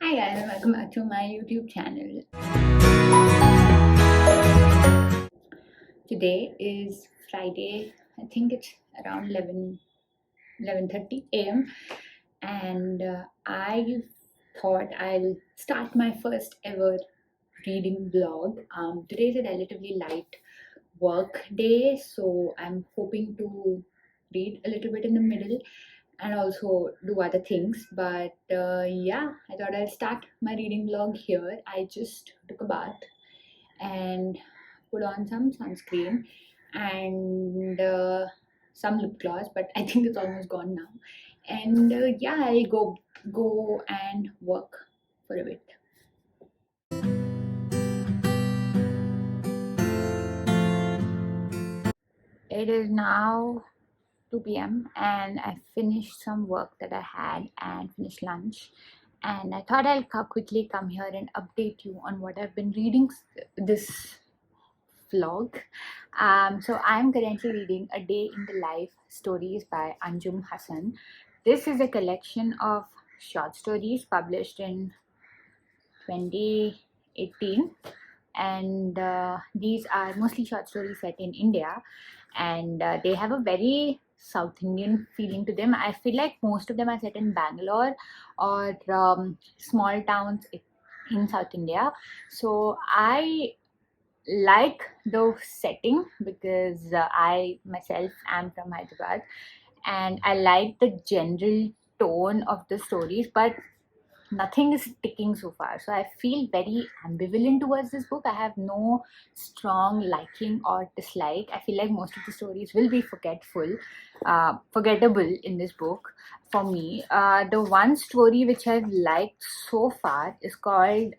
Hi guys, welcome back to my YouTube channel. Today is Friday. I think it's around 11:30 a.m. and I thought I'll start my first ever reading vlog. Today is a relatively light work day, so I'm hoping to read a little bit in the middle and also do other things. But yeah, I thought I'll start my reading vlog here. I just took a bath and put on some sunscreen and some lip gloss, but I think it's almost gone now. And yeah, I'll go and work for a bit. It is now 2 p.m. and I finished some work that I had and finished lunch, and I thought I'll quickly come here and update you on what I've been reading this vlog. So I'm currently reading A Day in the Life stories by Anjum Hassan. This is a collection of short stories published in 2018, and these are mostly short stories set in India, and they have a very South Indian feeling to them. I feel like most of them are set in Bangalore or small towns in South India. So I like the setting because I myself am from Hyderabad, and I like the general tone of the stories, but nothing is sticking so far. So I feel very ambivalent towards this book. I have no strong liking or dislike. I feel like most of the stories will be forgettable in this book for me. The one story which I've liked so far is called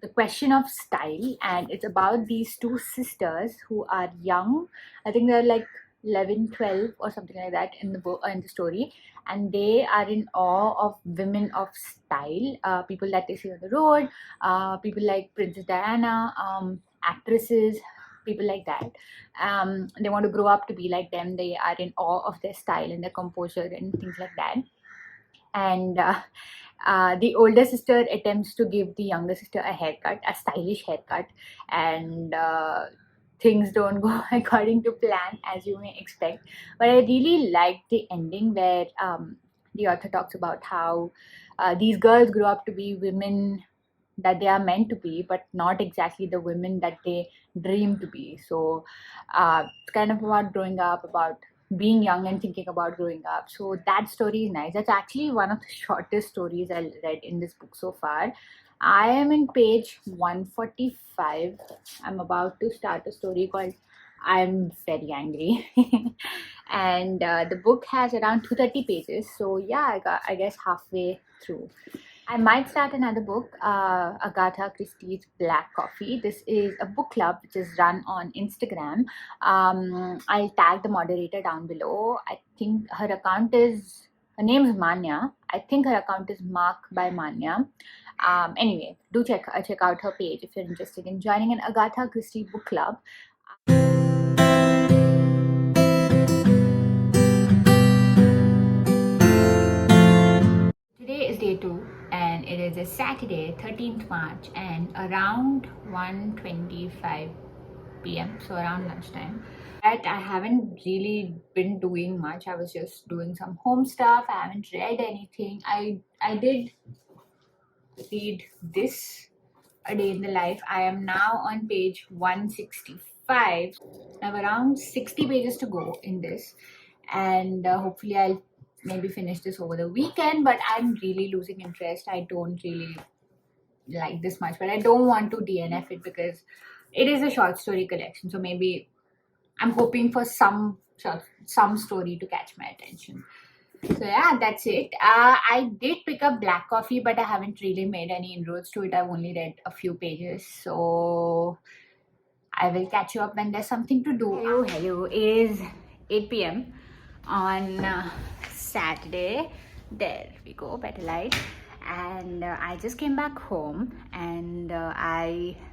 The Question of Style, and it's about these two sisters who are young. I think they're like 11, 12 or something like that in the book, in the story, and they are in awe of women of style, people that they see on the road, people like Princess Diana, actresses, people like that. They want to grow up to be like them. They are in awe of their style and their composure and things like that. And the older sister attempts to give the younger sister a haircut, a stylish haircut, and things don't go according to plan, as you may expect. But I really liked the ending where the author talks about how these girls grow up to be women that they are meant to be, but not exactly the women that they dream to be. So it's kind of about growing up, about being young and thinking about growing up. So that story is nice. That's actually one of the shortest stories I read in this book so far. I am in page 145. I'm about to start a story called I'm Very Angry. And the book has around 230 pages. So yeah, I guess halfway through. I might start another book, Agatha Christie's Black Coffee. This is a book club which is run on Instagram. I'll tag the moderator down below. I think her name is Manya. I think her account is Mark by Manya. Anyway, do check out her page if you're interested in joining an Agatha Christie book club. Today is day 2 and it is a Saturday, 13th March, and around 1:25 p.m, so around lunchtime. But I haven't really been doing much. I was just doing some home stuff. I haven't read anything. I did read this, A Day in the Life. I am now on page 165. I have around 60 pages to go in this, and hopefully I'll maybe finish this over the weekend. But I'm really losing interest. I don't really like this much, but I don't want to DNF it because it is a short story collection. So maybe I'm hoping for some story to catch my attention. So yeah, that's it. I did pick up Black Coffee, but I haven't really made any inroads to it. I've only read a few pages, so I will catch you up when there's something to do. Hello. It is 8 p.m. on Saturday. There we go, better light. And I just came back home, and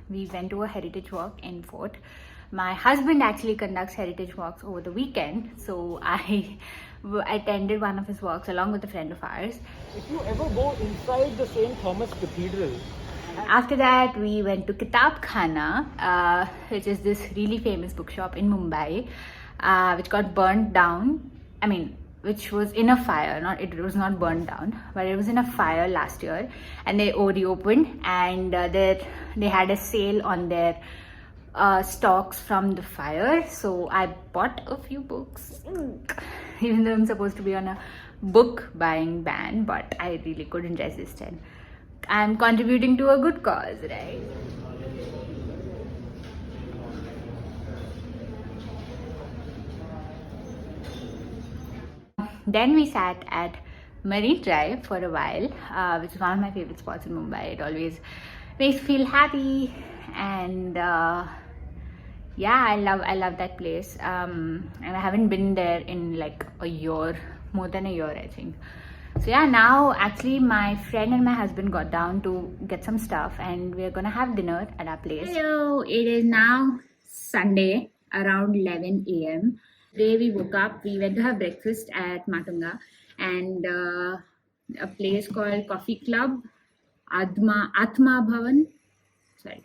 we went to a heritage walk in Fort. my husband actually conducts heritage walks over the weekend, so I attended one of his walks along with a friend of ours. If you ever go inside the St. Thomas Cathedral. After that, we went to Kitab Khana, which is this really famous bookshop in Mumbai, which got burnt down. I mean, which was in a fire. It was not burned down, but it was in a fire last year, and they reopened, and they had a sale on their stocks from the fire. So I bought a few books, even though I'm supposed to be on a book buying ban, but I really couldn't resist it. I'm contributing to a good cause, right? Then we sat at Marine Drive for a while, which is one of my favorite spots in Mumbai. It always makes me feel happy, and yeah, I love that place. And I haven't been there in like a year, more than a year, I think. So yeah, now actually my friend and my husband got down to get some stuff, and we're gonna have dinner at our place. Hello, it is now Sunday around 11 a.m. Today we woke up, we went to have breakfast at Matunga, and a place called Coffee Club, Atma Bhavan. Sorry.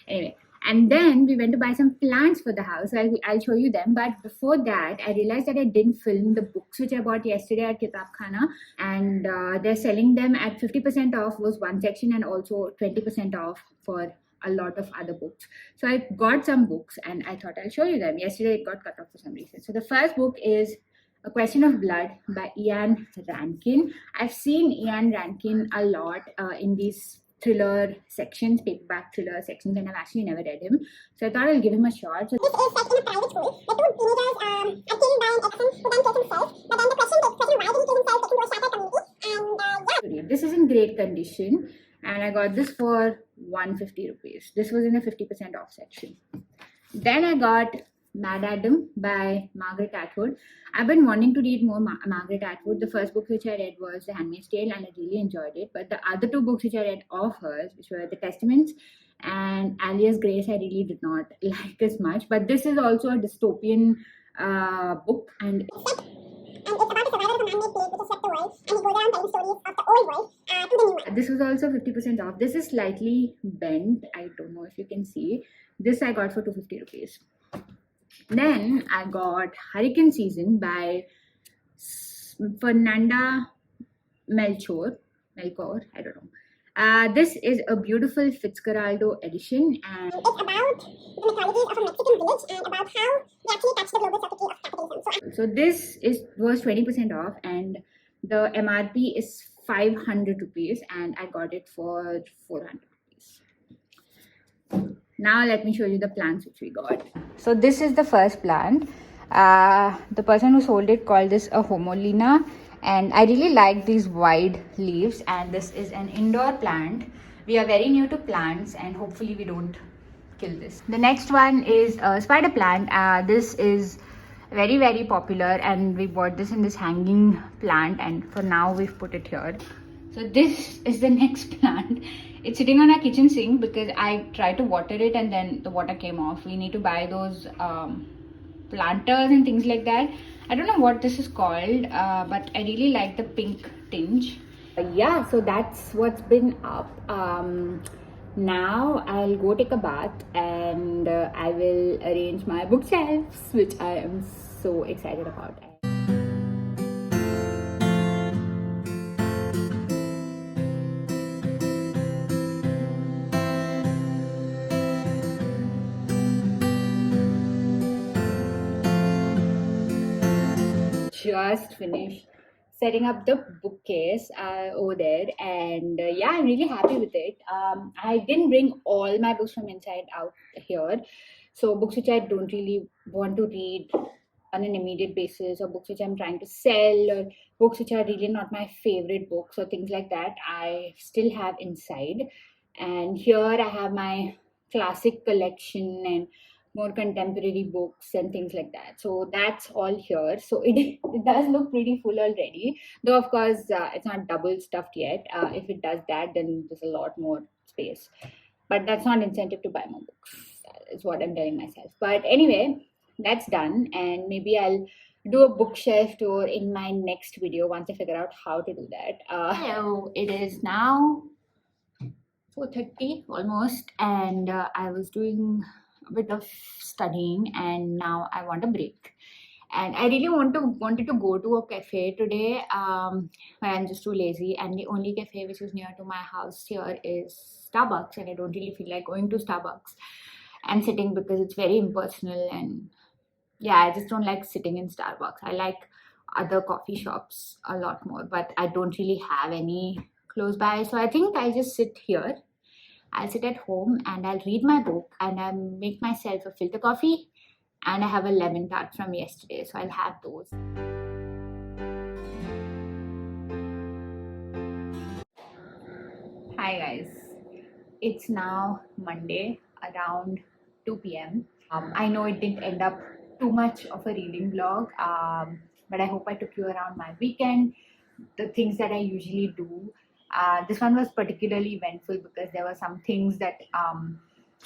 Anyway, and then we went to buy some plants for the house. So I'll show you them. But before that, I realized that I didn't film the books which I bought yesterday at Kitab Khana. And they're selling them at 50% off was one section, and also 20% off for a lot of other books. So I got some books and I thought I'll show you them. Yesterday it got cut off for some reason. So the first book is A Question of Blood by Ian Rankin. I've seen Ian Rankin a lot in these thriller sections, paperback thriller sections, and I've actually never read him. So I thought I'll give him a shot. So this is set in a private school. The two teenagers are killed by an accent who then kills himself. But then the question why did he kill himself gets into a shattered community. And yeah. This is in great condition, and I got this for 150 rupees. This was in a 50% off section. Then I got Mad Adam by Margaret Atwood. I've been wanting to read more Margaret Atwood. The first book which I read was The Handmaid's Tale, and I really enjoyed it. But the other two books which I read of hers, which were The Testaments and Alias Grace, I really did not like as much. But this is also a dystopian book, and it's about the survival of a man-made plague which has swept the world, and he goes around telling stories of the old world to the new one. This was also 50% off. This is slightly bent. I don't know if you can see. This I got for 250 rupees. Then I got Hurricane Season by Fernanda Melchor, I don't know. This is a beautiful Fitzcarraldo edition, and it's about the mythologies of a Mexican village and about how they actually touch the global psyche of capitalism. So this was 20% off, and the MRP is 500 rupees, and I got it for 400 rupees. Now let me show you the plants which we got. So this is the first plant. The person who sold it called this a Homolina, and I really like these wide leaves, and this is an indoor plant. We are very new to plants, and hopefully we don't kill this. The next one is a spider plant. This is very, very popular, and we bought this in this hanging plant, and for now we've put it here. So this is the next plant. It's sitting on our kitchen sink because I tried to water it and then the water came off. We need to buy those planters and things like that. I don't know what this is called, but I really like the pink tinge. Yeah, so that's what's been up. Now I'll go take a bath, and I will arrange my bookshelves, which I am so excited about. Just finished setting up the bookcase over there, and yeah, I'm really happy with it. I didn't bring all my books from inside out here, so books which I don't really want to read on an immediate basis, or books which I'm trying to sell, or books which are really not my favorite books, or things like that, I still have inside. And here I have my classic collection and more contemporary books and things like that. So that's all here. So it does look pretty full already, though of course it's not double stuffed yet. If it does that, then there's a lot more space, but that's not incentive to buy more books. lifestyle is what I'm telling myself. But anyway, that's done, and maybe I'll do a bookshelf tour in my next video once I figure out how to do that. Hello, it is now 4:30 almost, and I was doing a bit of studying, and now I want a break. And I really wanted to go to a cafe today, but I'm just too lazy. And the only cafe which is near to my house here is Starbucks, and I don't really feel like going to Starbucks and sitting because it's very impersonal. And yeah, I just don't like sitting in Starbucks. I like other coffee shops a lot more, but I don't really have any close by. So I think I'll just sit here. I'll sit at home and I'll read my book, and I'll make myself a filter coffee, and I have a lemon tart from yesterday, so I'll have those. Hi guys, it's now Monday around 2 p.m. I know it didn't end up too much of a reading vlog, but I hope I took you around my weekend, the things that I usually do. This one was particularly eventful because there were some things that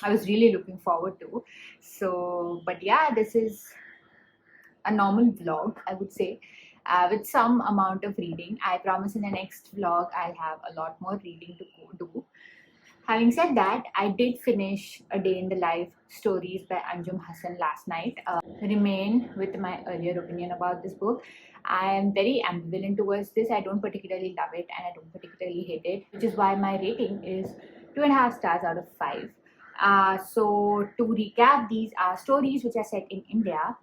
I was really looking forward to. So, but yeah, this is a normal vlog, I would say, with some amount of reading. I promise in the next vlog I'll have a lot more reading to go do. Having said that, I did finish A Day in the Life stories by Anjum Hassan last night. Remain with my earlier opinion about this book. I am very ambivalent towards this. I don't particularly love it and I don't particularly hate it, which is why my rating is 2.5 stars out of 5. So to recap, these are stories which are set in India.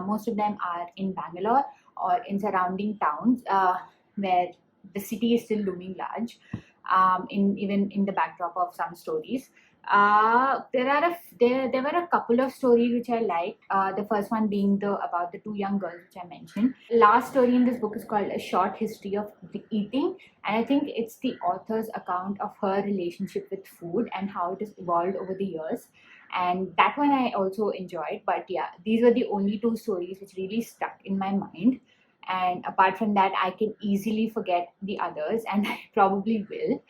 Most of them are in Bangalore or in surrounding towns where the city is still looming large. Even in the backdrop of some stories, there were a couple of stories which I liked. The first one being about the two young girls which I mentioned. The last story in this book is called A Short History of Eating, and I think it's the author's account of her relationship with food and how it has evolved over the years. And that one I also enjoyed. But yeah, these were the only two stories which really stuck in my mind. And apart from that, I can easily forget the others, and I probably will.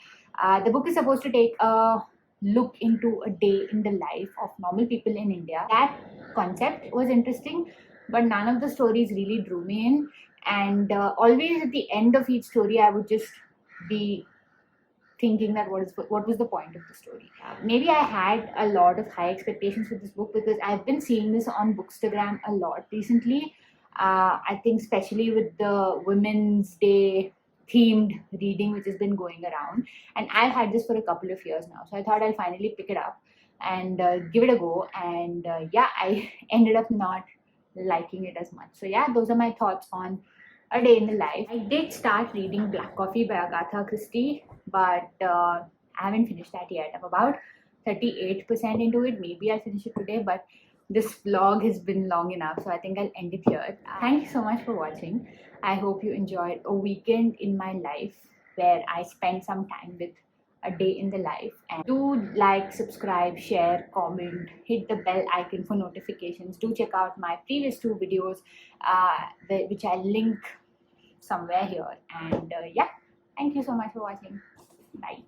The book is supposed to take a look into a day in the life of normal people in India. That concept was interesting, but none of the stories really drew me in. And always at the end of each story, I would just be thinking that what was the point of the story. Maybe I had a lot of high expectations for this book because I've been seeing this on Bookstagram a lot recently. I think especially with the Women's Day themed reading which has been going around, and I've had this for a couple of years now, so I thought I'll finally pick it up and give it a go. And yeah, I ended up not liking it as much. So yeah, those are my thoughts on A Day in the Life. I did start reading Black Coffee by Agatha Christie, but I haven't finished that yet. I'm about 38% into it. Maybe I'll finish it today, but this vlog has been long enough, so I think I'll end it here. Thank you so much for watching. I hope you enjoyed a weekend in my life where I spent some time with A Day in the Life. And do like, subscribe, share, comment, hit the bell icon for notifications. Do check out my previous two videos, which I'll link somewhere here. And yeah, thank you so much for watching. Bye.